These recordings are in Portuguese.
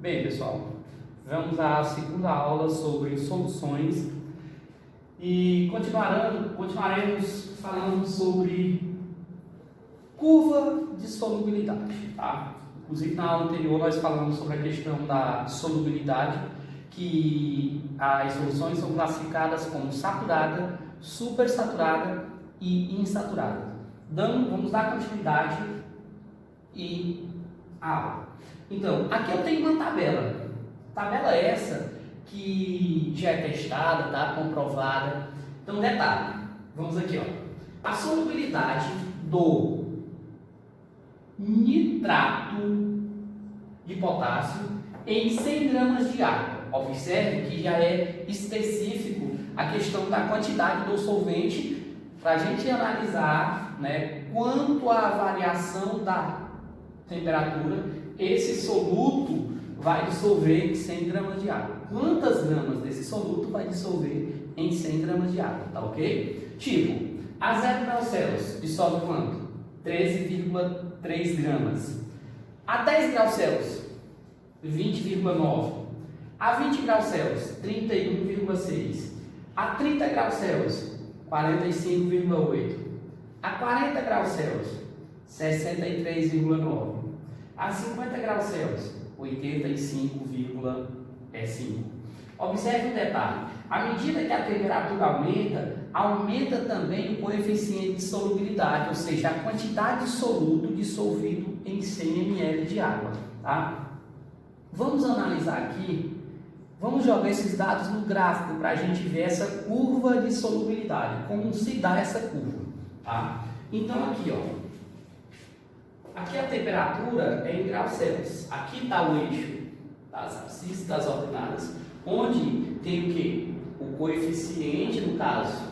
Bem, pessoal, vamos à segunda aula sobre soluções e continuaremos falando sobre curva de solubilidade, tá? Inclusive, na aula anterior nós falamos sobre a questão da solubilidade, que as soluções são classificadas como saturada, supersaturada e insaturada. Vamos dar continuidade e a aula. Então, aqui eu tenho uma tabela essa que já é testada, tá? Comprovada. Então, detalhe, vamos aqui, ó. A solubilidade do nitrato de potássio em 100 gramas de água. Observe que já é específico a questão da quantidade do solvente para a gente analisar, né, quanto a variação da temperatura esse soluto vai dissolver em 100 gramas de água. Quantas gramas desse soluto vai dissolver em 100 gramas de água, tá ok? Tipo, a 0 graus Celsius dissolve quanto? 13,3 gramas. A 10 graus Celsius, 20,9. A 20 graus Celsius, 31,6. A 30 graus Celsius, 45,8. A 40 graus Celsius, 63,9. A 50 graus Celsius, 85,5. Observe um detalhe: à medida que a temperatura aumenta também o coeficiente de solubilidade, ou seja, a quantidade de soluto dissolvido em 100 ml de água. Tá? Vamos analisar aqui, vamos jogar esses dados no gráfico para a gente ver essa curva de solubilidade, como se dá essa curva. Tá? Então, aqui, ó. Aqui a temperatura é em graus Celsius. Aqui está o eixo das abscissas, das ordenadas, onde tem o quê? O coeficiente, no caso,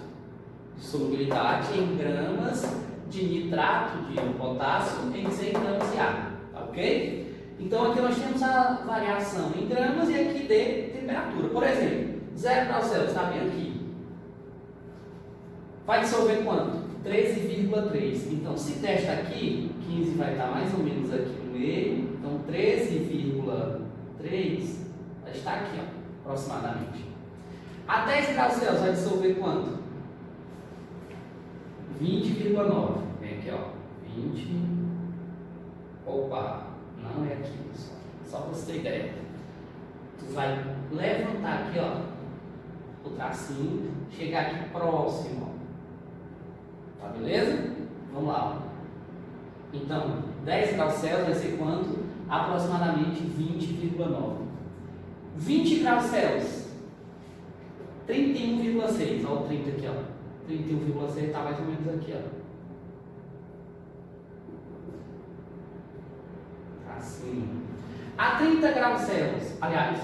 de solubilidade em gramas de nitrato de potássio em 100 gramas de água. Tá ok? Então aqui nós temos a variação em gramas e aqui de temperatura. Por exemplo, 0 graus Celsius, está bem aqui. Vai dissolver quanto? 13,3. Então, se testa aqui, 15 vai estar mais ou menos aqui no meio. Então, 13,3 vai estar aqui, ó, aproximadamente. A 10 graus Celsius vai dissolver quanto? 20,9. Vem aqui, ó. 20. Opa, não é aqui, pessoal. Só para você ter ideia. Tu vai levantar aqui, ó, o tracinho, chegar aqui próximo, ó. Tá, beleza? Vamos lá. Ó. Então, 10 graus Celsius vai ser quanto? Aproximadamente 20,9. 20 graus Celsius, 31,6. Olha o 30 aqui, ó. 31,6 está mais ou menos aqui, ó. Assim. A 30 graus Celsius, aliás,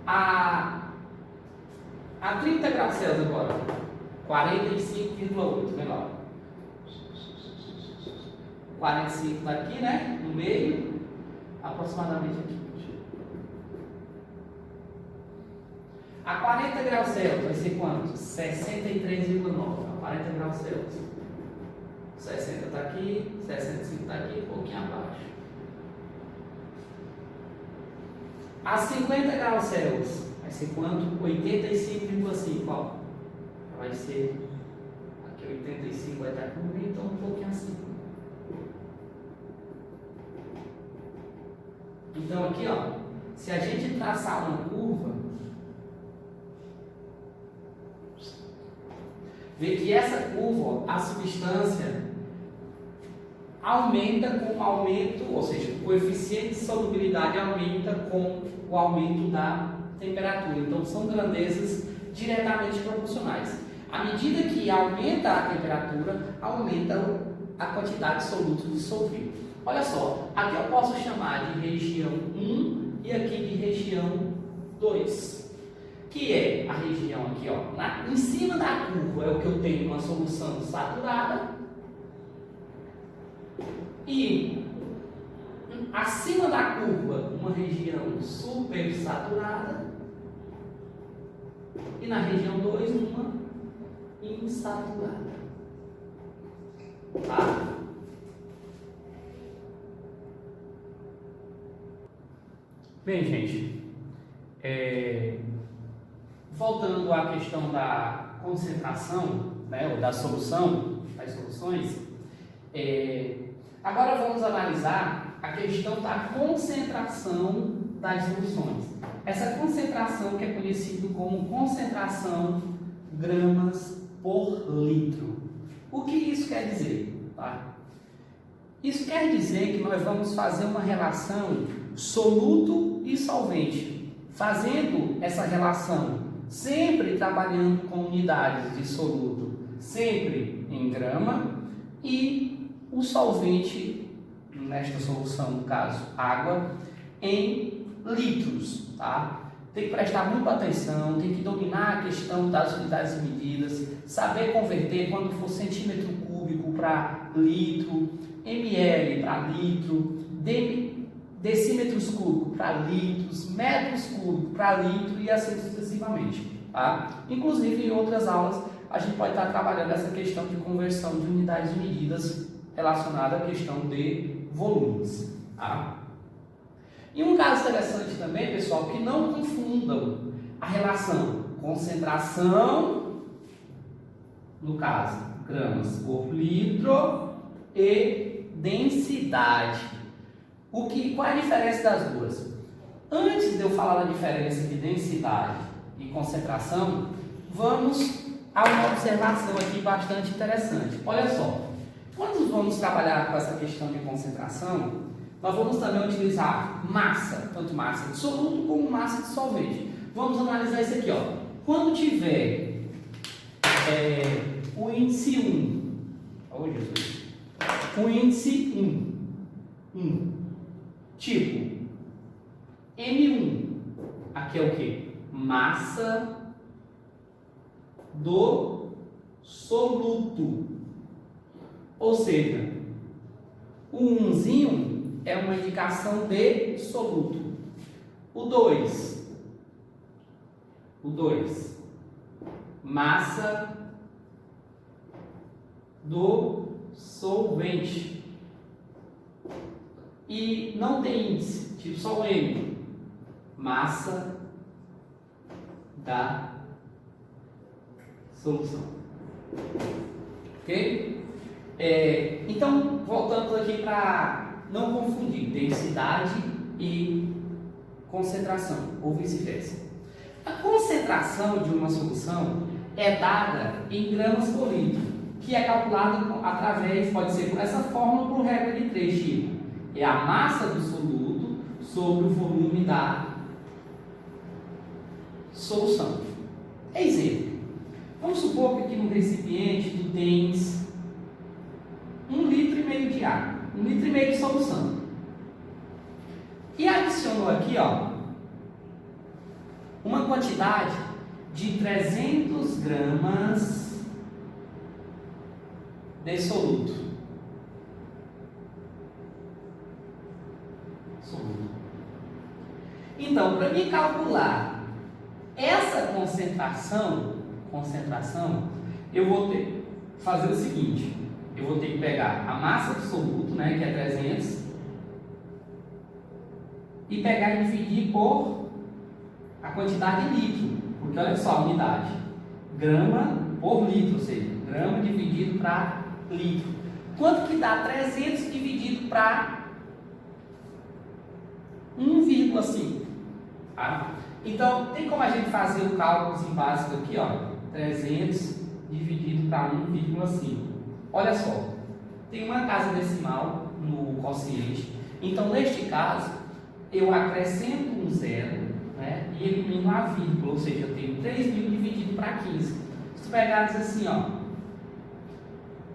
a 30 graus Celsius agora, 45,8, vem lá. 45 está aqui, né? No meio, aproximadamente aqui. A 40 graus Celsius vai ser quanto? 63,9. A 40 graus Celsius. 60 está aqui, 65 está aqui, um pouquinho abaixo. A 50 graus Celsius vai ser quanto? 85,5, ó. Vai ser aqui 85, vai estar aqui no meio, então um pouquinho assim. Então aqui, ó, se a gente traçar uma curva, vê que essa curva, ó, a substância aumenta com o aumento, ou seja, o coeficiente de solubilidade aumenta com o aumento da temperatura. Então são grandezas diretamente proporcionais. À medida que aumenta a temperatura, aumenta a quantidade de soluto dissolvido. Olha só, aqui eu posso chamar de região 1 e aqui de região 2, que é a região aqui, ó, em cima da curva é o que eu tenho uma solução saturada e acima da curva uma região supersaturada e na região 2 uma insaturada. Tá? Bem, gente, voltando à questão da concentração, né, ou da solução, das soluções, agora vamos analisar a questão da concentração das soluções. Essa concentração que é conhecida como concentração gramas por litro. O que isso quer dizer? Tá? Isso quer dizer que nós vamos fazer uma relação soluto e solvente, fazendo essa relação sempre trabalhando com unidades de soluto, sempre em grama, e o solvente, nesta solução, no caso, água, em litros, tá? Tem que prestar muita atenção, tem que dominar a questão das unidades e medidas, saber converter quando for centímetro cúbico para litro, ml para litro, decímetros cúbicos para litros, metros cúbicos para litro e assim sucessivamente, tá? Inclusive em outras aulas a gente pode estar trabalhando essa questão de conversão de unidades de medidas relacionada à questão de volumes, tá? E um caso interessante também, pessoal, que não confundam a relação concentração, no caso, gramas por litro, e densidade. Qual é a diferença das duas? Antes de eu falar da diferença de densidade e concentração, vamos a uma observação aqui bastante interessante. Olha só, quando vamos trabalhar com essa questão de concentração, nós vamos também utilizar massa, tanto massa de soluto como massa de solvente. Vamos analisar isso aqui, ó. Quando tiver o índice 1, oh Jesus, o índice 1, tipo M1, aqui é o que? Massa do soluto, ou seja, o 1zinho é uma indicação de soluto. O 2, massa do solvente. E não tem índice, tipo só o M, massa da solução. Ok? Então, voltando aqui para não confundir densidade e concentração, ou vice-versa. A concentração de uma solução é dada em gramas por litro, que é calculada através, pode ser por essa fórmula por regra de 3, tipo, é a massa do soluto sobre o volume da solução. Exemplo, vamos supor que aqui no recipiente tu tens 1,5 litro de água, 1,5 litro de solução. E adicionou aqui, ó, uma quantidade de 300 gramas de soluto. Então, para mim calcular essa concentração, eu vou ter que fazer o seguinte. Eu vou ter que pegar a massa do soluto, né, que é 300, e pegar e dividir por a quantidade de litro, porque olha só a unidade, grama por litro, ou seja, grama dividido para litro. Quanto que dá 300 dividido para 1,5? Tá? Então, tem como a gente fazer o cálculo básico aqui, ó, 300 dividido para 1,5. Olha só, tem uma casa decimal no quociente, então neste caso eu acrescento um zero, né, e elimino a vírgula, ou seja, eu tenho 3.000 dividido para 15. Se tu pegar e dizer assim, ó,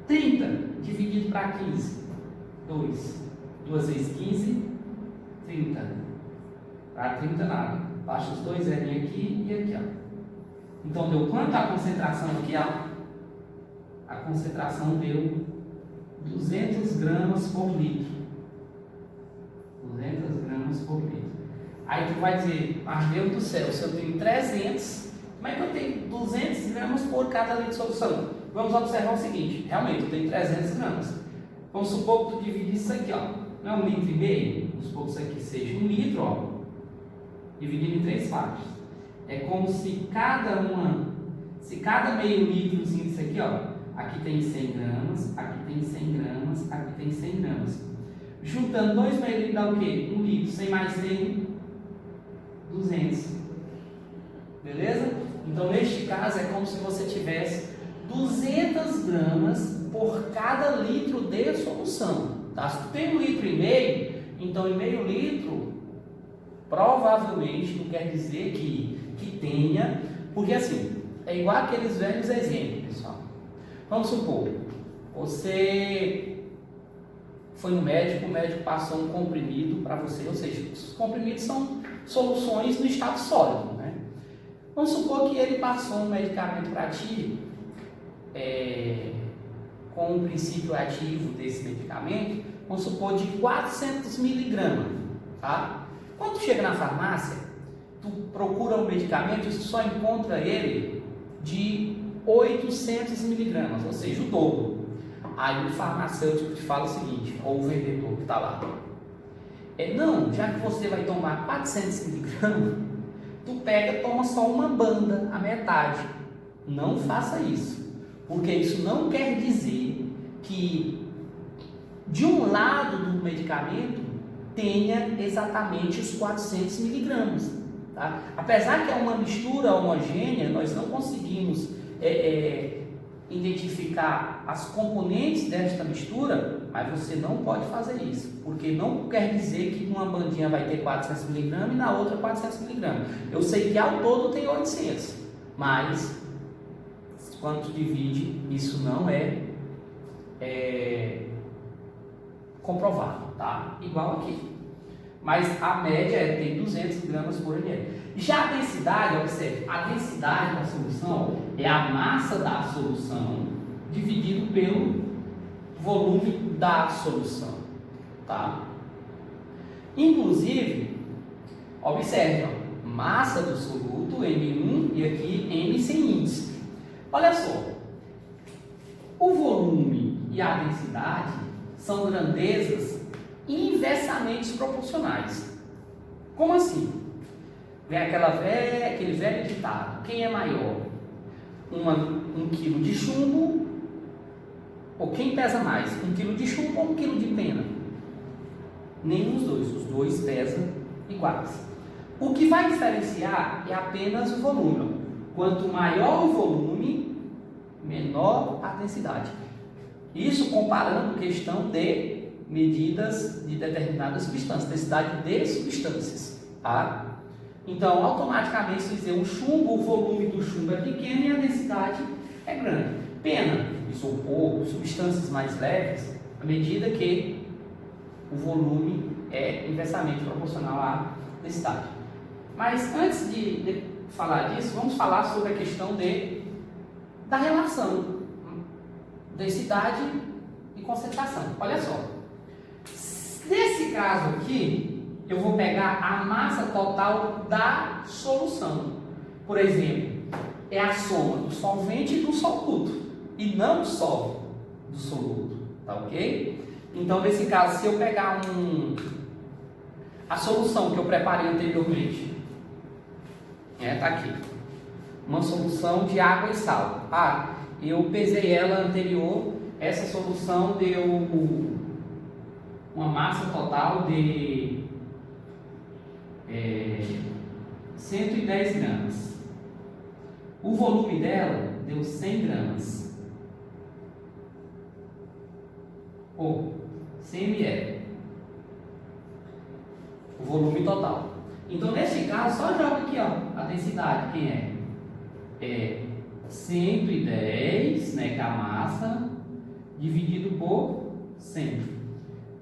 30 dividido para 15, 2 vezes 15, 30. Para 30 nada, baixa os dois zerinhos aqui e aqui, ó. Então deu quanto a concentração aqui, ó? A concentração deu 200 gramas por litro. 200 gramas por litro. Aí tu vai dizer, mas Deus do céu, se eu tenho 300, como é que eu tenho 200 gramas por cada litro de solução? Vamos observar o seguinte, realmente eu tenho 300 gramas. Vamos supor que tu dividir isso aqui, ó. Não é 1,5 litro? Vamos supor que isso aqui seja 1 litro, ó. dividido em 3 partes. É como se cada meio litrozinho disso aqui, ó, aqui tem 100 gramas, aqui tem 100 gramas, aqui tem 100 gramas. Juntando 2 meio litros dá o quê? 1 litro. 100 mais 100, 200. Beleza? Então, neste caso, é como se você tivesse 200 gramas por cada litro de solução. Tá? Se tu tem 1,5 litro, então em meio litro, provavelmente não quer dizer que tenha, porque assim, é igual aqueles velhos exemplos, pessoal. Vamos supor, você foi no médico, o médico passou um comprimido para você, ou seja, os comprimidos são soluções no estado sólido, né? Vamos supor que ele passou um medicamento para ti, com o princípio ativo desse medicamento, vamos supor de 400 miligramas, tá? Quando tu chega na farmácia, tu procura um medicamento e tu só encontra ele de 800 miligramas, ou seja, o dobro. Aí o farmacêutico te fala o seguinte, ou o vendedor que está lá, não, já que você vai tomar 400 miligramas, tu pega, toma só uma banda, a metade. Não faça isso, porque isso não quer dizer que de um lado do medicamento tenha exatamente os 400 miligramas. Tá? Apesar que é uma mistura homogênea, nós não conseguimos identificar as componentes desta mistura, mas você não pode fazer isso, porque não quer dizer que uma bandinha vai ter 400 miligramas e na outra 400 miligramas. Eu sei que ao todo tem 800, mas quando tu divide, isso não é comprovado, tá? Igual aqui. Mas a média tem 200 gramas por ml. Já a densidade, observe, a densidade da solução é a massa da solução dividido pelo volume da solução, tá? Inclusive, observe, ó, massa do soluto M1 e aqui M sem índice. Olha só, o volume e a densidade são grandezas inversamente proporcionais. Como assim? Vem aquele velho ditado: quem é maior? Um quilo de chumbo, ou quem pesa mais? 1 quilo de chumbo ou 1 quilo de pena? Nenhum dos dois, os dois pesam iguais. O que vai diferenciar é apenas o volume. Quanto maior o volume, menor a densidade. Isso comparando questão de medidas de determinadas substâncias, densidade de substâncias, tá? Então, automaticamente, se dizer um chumbo, o volume do chumbo é pequeno e a densidade é grande. Pena, isopor, substâncias mais leves, à medida que o volume é inversamente proporcional à densidade. Mas antes de falar disso, vamos falar sobre a questão da relação densidade e concentração. Olha só, nesse caso aqui, eu vou pegar a massa total da solução. Por exemplo, é a soma do solvente e do soluto, e não só do soluto, tá ok? Então, nesse caso, se eu pegar a solução que eu preparei anteriormente, tá aqui, uma solução de água e sal. Eu pesei ela anterior, essa solução deu uma massa total de 110 gramas. O volume dela deu 100 gramas. Ou 100 ml. O volume total. Então, nesse caso, só joga aqui, ó, a densidade. Quem é? 110, né, que é a massa, dividido por 100.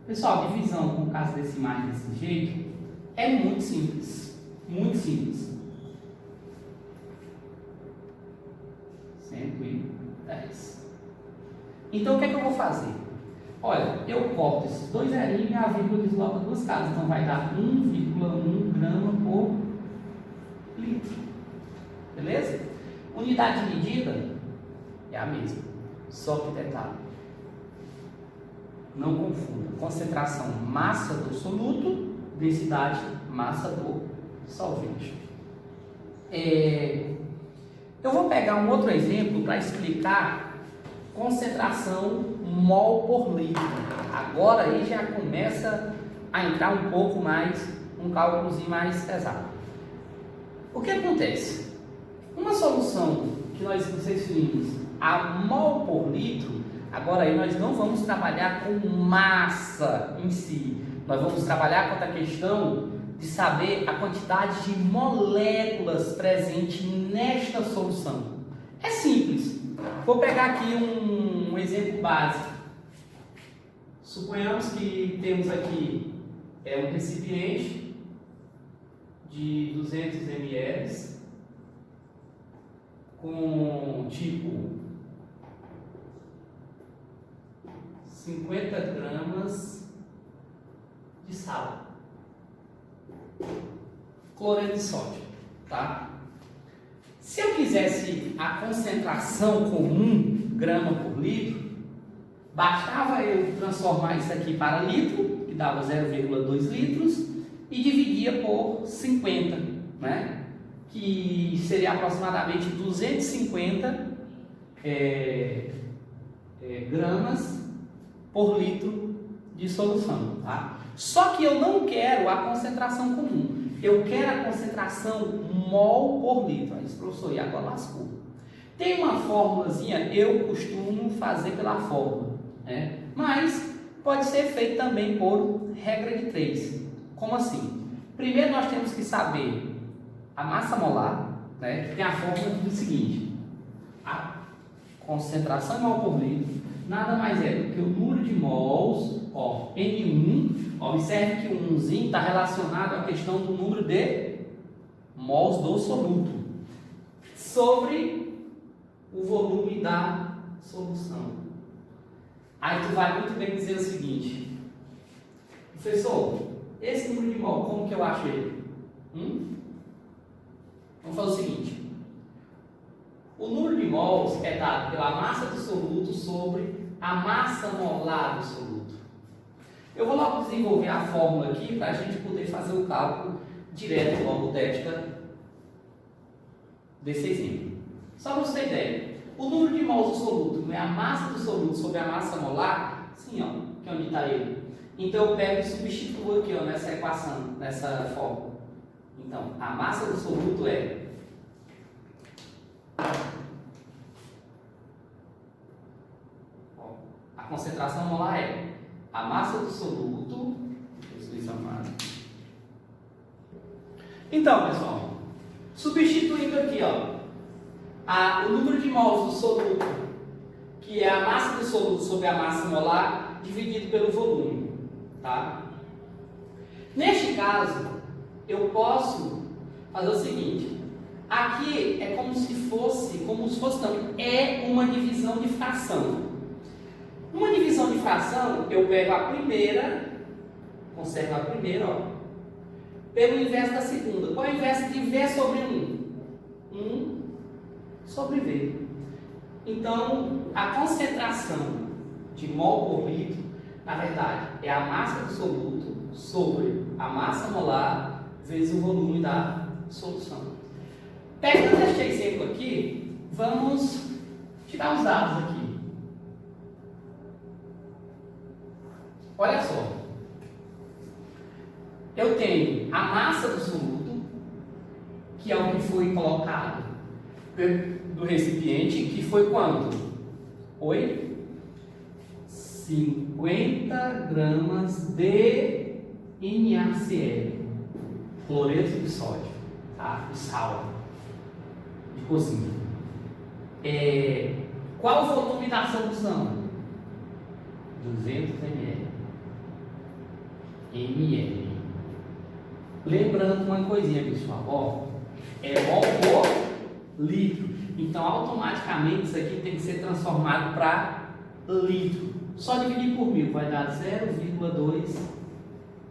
Pessoal, divisão com casas decimais desse jeito é muito simples. Muito simples. 110. Então, o que é que eu vou fazer? Olha, eu corto esses 2 zerinhos e a vírgula desloca 2 casas. Então, vai dar 1,1 grama por litro. Beleza? Unidade de medida é a mesma, só que detalhe, não confunda, concentração, massa do soluto, densidade, massa do solvente. Eu vou pegar um outro exemplo para explicar concentração mol por litro. Agora aí já começa a entrar um pouco mais, um cálculozinho mais exato. O que acontece? Uma solução que nós definimos a mol por litro, agora aí nós não vamos trabalhar com massa em si, nós vamos trabalhar com a questão de saber a quantidade de moléculas presente nesta solução. É simples. Vou pegar aqui um exemplo básico. Suponhamos que temos aqui um recipiente de 200 ml com tipo 50 gramas de sal, cloreto de sódio, tá? Se eu quisesse a concentração comum, grama por litro, bastava eu transformar isso aqui para litro, que dava 0,2 litros, e dividia por 50, né? Que seria aproximadamente 250 gramas por litro de solução, tá? Só que eu não quero a concentração comum, eu quero a concentração mol por litro. Aí, professor, e agora lascou. Tem uma formulazinha, eu costumo fazer pela fórmula, né? Mas pode ser feito também por regra de 3. Como assim? Primeiro nós temos que saber a massa molar, né? Que tem a fórmula do seguinte: a concentração mol por litro nada mais é do que o número de mols, ó, N1. Observe que o 1zinho está relacionado à questão do número de mols do soluto sobre o volume da solução. Aí tu vai muito bem dizer o seguinte: professor, esse número de mol, como que eu acho ele? Vamos fazer o seguinte: o número de mols é dado pela massa do soluto sobre a massa molar do soluto. Eu vou logo desenvolver a fórmula aqui para a gente poder fazer o cálculo direto logo desse exemplo. Só para você ter ideia, o número de mols do soluto é a massa do soluto sobre a massa molar, assim, ó, que é onde está ele. Então eu pego e substituo aqui, ó, nessa equação, nessa fórmula. Então, a massa do soluto é a concentração molar é a massa do soluto. Então, pessoal, substituindo aqui, ó, o número de mols do soluto, que é a massa do soluto sobre a massa molar, dividido pelo volume, tá? Neste caso, eu posso fazer o seguinte: aqui é como se fosse não, é uma divisão de fração. Uma divisão de fração, eu pego a primeira, conservo a primeira, ó, pelo inverso da segunda. Qual é o inverso de V sobre 1? 1 sobre V. Então, a concentração de mol por litro, na verdade, é a massa do soluto sobre a massa molar vezes o volume da solução. Pegando este exemplo aqui, vamos tirar os dados aqui. Olha só, eu tenho a massa do soluto, que é o que foi colocado do recipiente, que foi quanto? Oi? 50 gramas de NaCl, cloreto de sódio, tá? O sal de cozinha. Qual o volume da solução? 200 ml. Lembrando uma coisinha, pessoal, ó, é mol por litro. Então, automaticamente isso aqui tem que ser transformado para litro. Só dividir por 1000 vai dar 0,2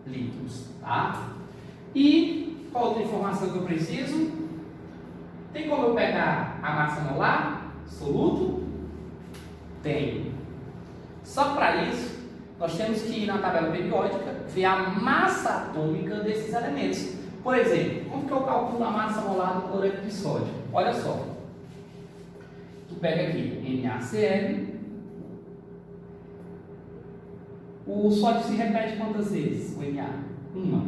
litros, tá? E qual outra informação que eu preciso? Tem como eu pegar a massa molar, soluto? Tem. Só para isso, nós temos que ir na tabela periódica ver a massa atômica desses elementos. Por exemplo, como que eu calculo a massa molar do cloreto de sódio? Olha só. Tu pega aqui NaCl. O sódio se repete quantas vezes? O Na? Uma.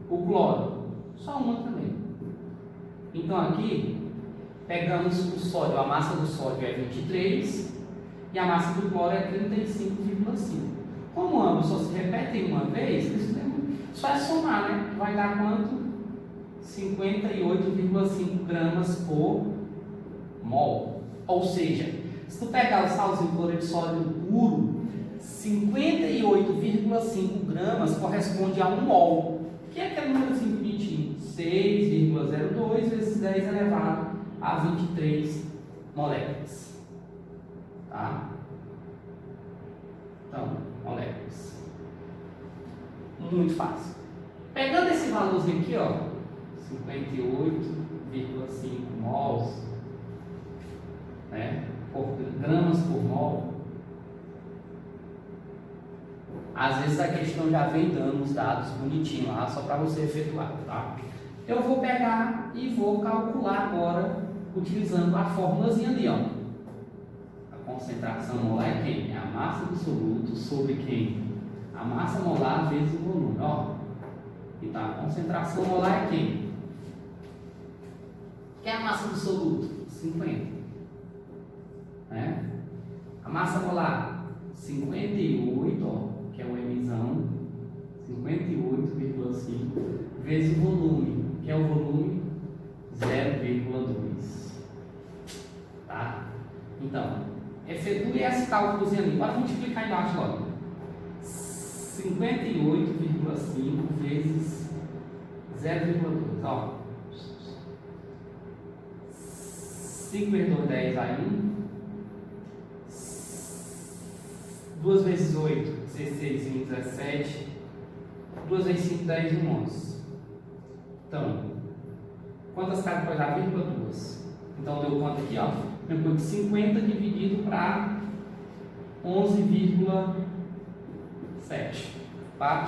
O cloro? Só uma também. Então aqui, pegamos o sódio, a massa do sódio é 23 e a massa do cloro é 35,5. Como ambos só se repetem uma vez, só é somar, né? Vai dar quanto? 58,5 gramas por mol. Ou seja, se tu pegar o salzinho cloreto de sódio puro, 58,5 gramas corresponde a 1 mol, que é aquele númerozinho bonitinho, 6,02 vezes 10 elevado a 23 moléculas. Tá? Então, moléculas. Muito fácil. Pegando esse valorzinho aqui, ó, 58,5 mols, né, por gramas por mol. Às vezes a questão já vem dando os dados bonitinho lá, só para você efetuar, tá? Eu vou pegar e vou calcular agora, utilizando a formulazinha ali, ó. A concentração molar é quem? É a massa do soluto sobre quem? A massa molar vezes o volume, ó. Então a concentração molar é quem? Que é a massa do soluto? 50. Né? A massa molar, 58, ó, que é o emissão, 58,5, vezes o volume, que é o volume 0,2. Tá? Então, efetue esse cálculo ali. Pode multiplicar embaixo logo. 58,5 vezes 0,2. Ó. 5 vezes 2, 10 aí 2 vezes 8, 16, 20, 17. 2 vezes 5, 10 e 11. Então, quantas casas pode dar? 2. Então, deu quanto aqui, ó? Depois de 50 dividido para 11,7. Tá?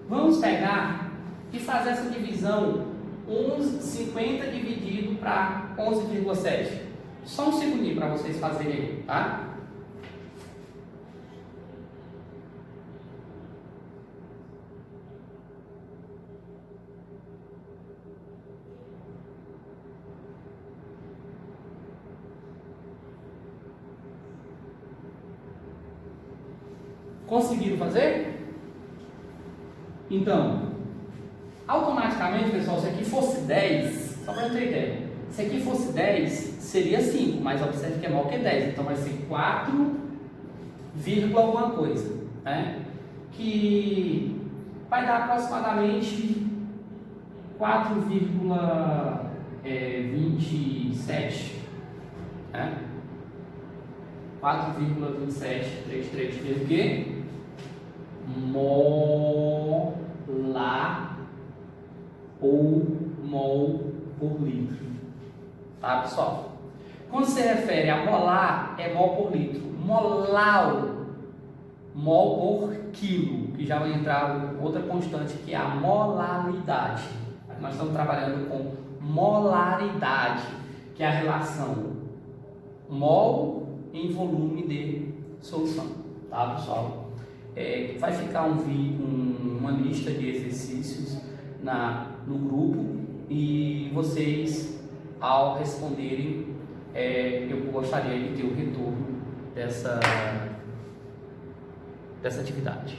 Vamos pegar e fazer essa divisão 50 dividido para 11,7. Só um segundinho para vocês fazerem aí, tá? Conseguiram fazer? Então, automaticamente, pessoal, se aqui fosse 10, só para eu ter ideia, se aqui fosse 10, seria 5, mas observe que é maior que 10, então vai ser 4, alguma coisa, né? Que vai dar aproximadamente 4,27, né? 4,2733 vezes o quê? Molar ou mol por litro. Tá, pessoal? Quando se refere a molar, é mol por litro. Molar, mol por quilo, que já vai entrar outra constante, que é a molaridade. Nós estamos trabalhando com molaridade, que é a relação mol em volume de solução. Tá, pessoal? Vai ficar uma lista de exercícios no grupo e vocês, ao responderem, eu gostaria de ter o retorno dessa atividade.